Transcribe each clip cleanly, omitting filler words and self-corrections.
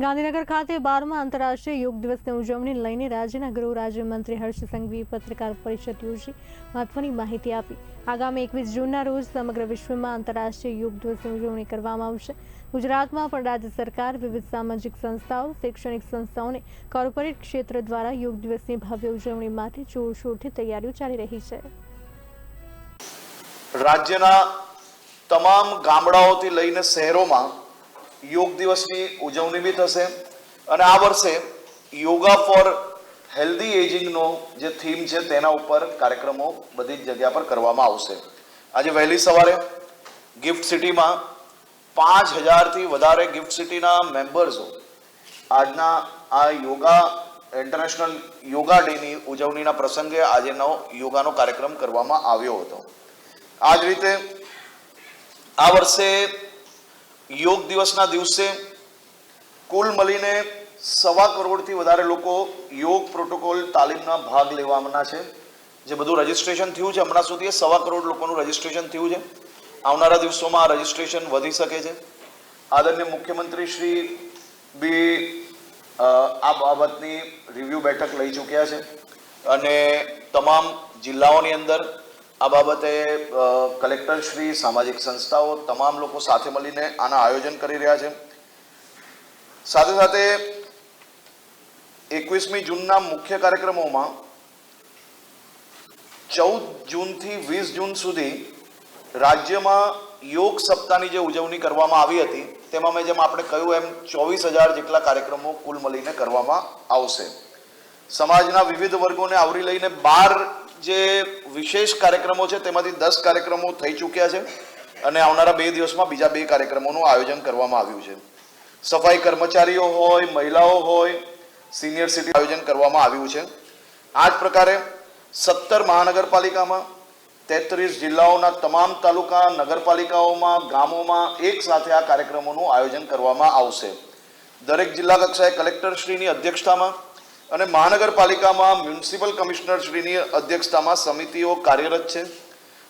ગાંધીનગર ખાતે 12મા આંતરરાષ્ટ્રીય યોગ દિવસની ઉજવણીને લઈને રાજ્યના ગૃહ રાજ્યમંત્રી હર્ષ સંઘવીએ પત્રકાર પરિષદ યોજી મહત્વની માહિતી આપી। આગામી 21 જૂનના રોજ સમગ્ર વિશ્વમાં આંતરરાષ્ટ્રીય યોગ દિવસની ઉજવણી કરવામાં આવશે। ગુજરાતમાં પણ રાજ્ય સરકાર, વિવિધ સામાજિક સંસ્થાઓ, શૈક્ષણિક સંસ્થાઓ અને કોર્પોરેટ ક્ષેત્ર દ્વારા યોગ દિવસની ભવ્ય ઉજવણી માટે જોરશોરથી તૈયારીઓ ચાલી રહી છે। રાજ્યના તમામ ગામડાઓથી લઈને શહેરોમાં યોગ દિવસની ઉજવણી બી થશે અને આ વર્ષે યોગા ફોર હેલ્ધી એજિંગનો જે થીમ છે તેના ઉપર કાર્યક્રમો બધી જ જગ્યા પર કરવામાં આવશે। આજે વહેલી સવારે ગિફ્ટ સિટીમાં 5000થી વધારે ગિફ્ટ સિટીના મેમ્બર્સો આજના આ યોગા ઇન્ટરનેશનલ યોગા ડેની ઉજવણીના પ્રસંગે આજનો યોગાનો કાર્યક્રમ કરવામાં આવ્યો હતો। આ જ રીતે આ વર્ષે યોગ દિવસના દિવસે કુલ મળીને 1.25 કરોડથી વધારે લોકો યોગ પ્રોટોકોલ તાલીમના ભાગ લેવાના છે। જે બધું રજીસ્ટ્રેશન થયું છે હમણાં સુધી 1.25 કરોડ લોકોનું રજીસ્ટ્રેશન થયું છે। આવનારા દિવસોમાં આ રજીસ્ટ્રેશન વધી શકે છે। આદરણીય મુખ્યમંત્રી શ્રી બી આ બાબતની રિવ્યુ બેઠક લઈ ચૂક્યા છે અને તમામ જિલ્લાઓની અંદર આ બાબતે કલેક્ટર શ્રી, સામાજિક સંસ્થાઓ, તમામ લોકો સાથે મળીને આના આયોજન કરી રહ્યા છે। સાથે સાથે 21મી જૂનના મુખ્ય કાર્યક્રમોમાં 14 જૂનથી 20 જૂન સુધી રાજ્યમાં યોગ સપ્તાહની જે ઉજવણી કરવામાં આવી હતી તેમાં મેં જેમ આપણે કહ્યું એમ 24000 જેટલા કાર્યક્રમો કુલ મળીને કરવામાં આવશે। સમાજના વિવિધ વર્ગોને આવરી લઈને 12 જે વિશેષ કાર્યક્રમો છે તેમાંથી 10 કાર્યક્રમો થઈ ચૂક્યા છે અને આવનારા 2 દિવસમાં બીજા 2 કાર્યક્રમોનું આયોજન કરવામાં આવ્યું છે। સફાઈ કર્મચારીઓ હોય, મહિલાઓ હોય, સિનિયર સિટીઝન આયોજન કરવામાં આવ્યું છે। આ જ પ્રકારે 17 મહાનગરપાલિકામાં 33 જિલ્લાઓના તમામ તાલુકા, નગરપાલિકાઓમાં, ગામોમાં એક સાથે આ કાર્યક્રમોનું આયોજન કરવામાં આવશે। દરેક જિલ્લા કક્ષાએ કલેક્ટરશ્રીની અધ્યક્ષતામાં અને મહાનગરપાલિકામાં મ્યુનિસિપલ કમિશનર શ્રીની અધ્યક્ષતામાં સમિતિઓ કાર્યરત છે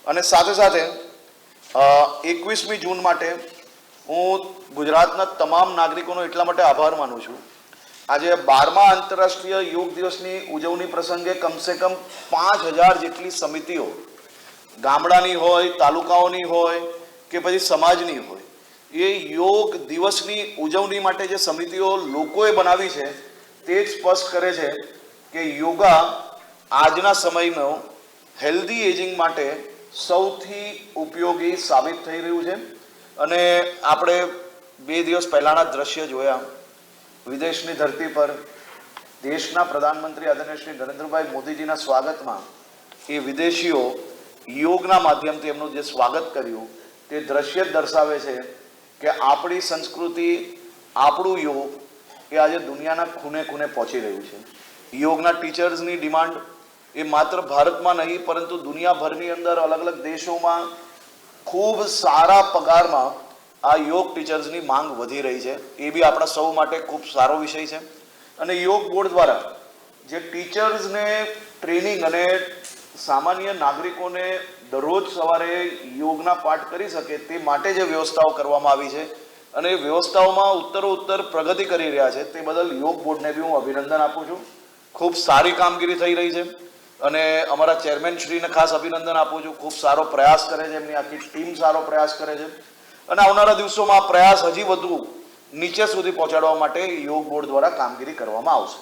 અને સાથે સાથે 21મી જૂન માટે હું ગુજરાતના તમામ નાગરિકોનો એટલા માટે આભાર માનું છું। આજે 12મા આંતરરાષ્ટ્રીય યોગ દિવસની ઉજવણી પ્રસંગે કમસે કમ 5000 જેટલી સમિતિઓ ગામડાની હોય, તાલુકાઓની હોય કે પછી સમાજની હોય, એ યોગ દિવસની ઉજવણી માટે જે સમિતિઓ લોકોએ બનાવી છે તે જ સ્પષ્ટ કરે છે કે યોગા આજના સમયમાં હેલ્ધી એજિંગ માટે સૌથી ઉપયોગી સાબિત થઈ રહ્યું છે। અને આપણે 2 દિવસ પહેલાના દ્રશ્ય જોયા, વિદેશની ધરતી પર દેશના પ્રધાનમંત્રી આદરણીય શ્રી નરેન્દ્રભાઈ મોદીજીના સ્વાગતમાં એ વિદેશીઓ યોગના માધ્યમથી એમનું જે સ્વાગત કર્યું તે દ્રશ્ય જ દર્શાવે છે કે આપણી સંસ્કૃતિ, આપણું યોગ એ આજે દુનિયાના ખૂણે ખૂણે પહોંચી રહ્યું છે। યોગના ટીચર્સની ડિમાન્ડ એ માત્ર ભારતમાં નહીં પરંતુ દુનિયાભરની અંદર અલગ અલગ દેશોમાં ખૂબ સારા પગારમાં આ યોગ ટીચર્સની માંગ વધી રહી છે। એ બી આપણા સૌ માટે ખૂબ સારો વિષય છે અને યોગ બોર્ડ દ્વારા જે ટીચર્સને ટ્રેનિંગ અને સામાન્ય નાગરિકોને દરરોજ સવારે યોગના પાઠ કરી શકે તે માટે જે વ્યવસ્થાઓ કરવામાં આવી છે અને વ્યવસ્થાઓમાં ઉત્તરોત્તર પ્રગતિ કરી રહ્યા છે તે બદલ યોગ બોર્ડને બી હું અભિનંદન આપું છું। ખૂબ સારી કામગીરી થઈ રહી છે અને અમારા ચેરમેન શ્રીને ખાસ અભિનંદન આપું છું। ખૂબ સારો પ્રયાસ કરે છે, એમની આખી ટીમ સારો પ્રયાસ કરે છે અને આવનારા દિવસોમાં આ પ્રયાસ હજી વધુ નીચે સુધી પહોંચાડવા માટે યોગ બોર્ડ દ્વારા કામગીરી કરવામાં આવશે।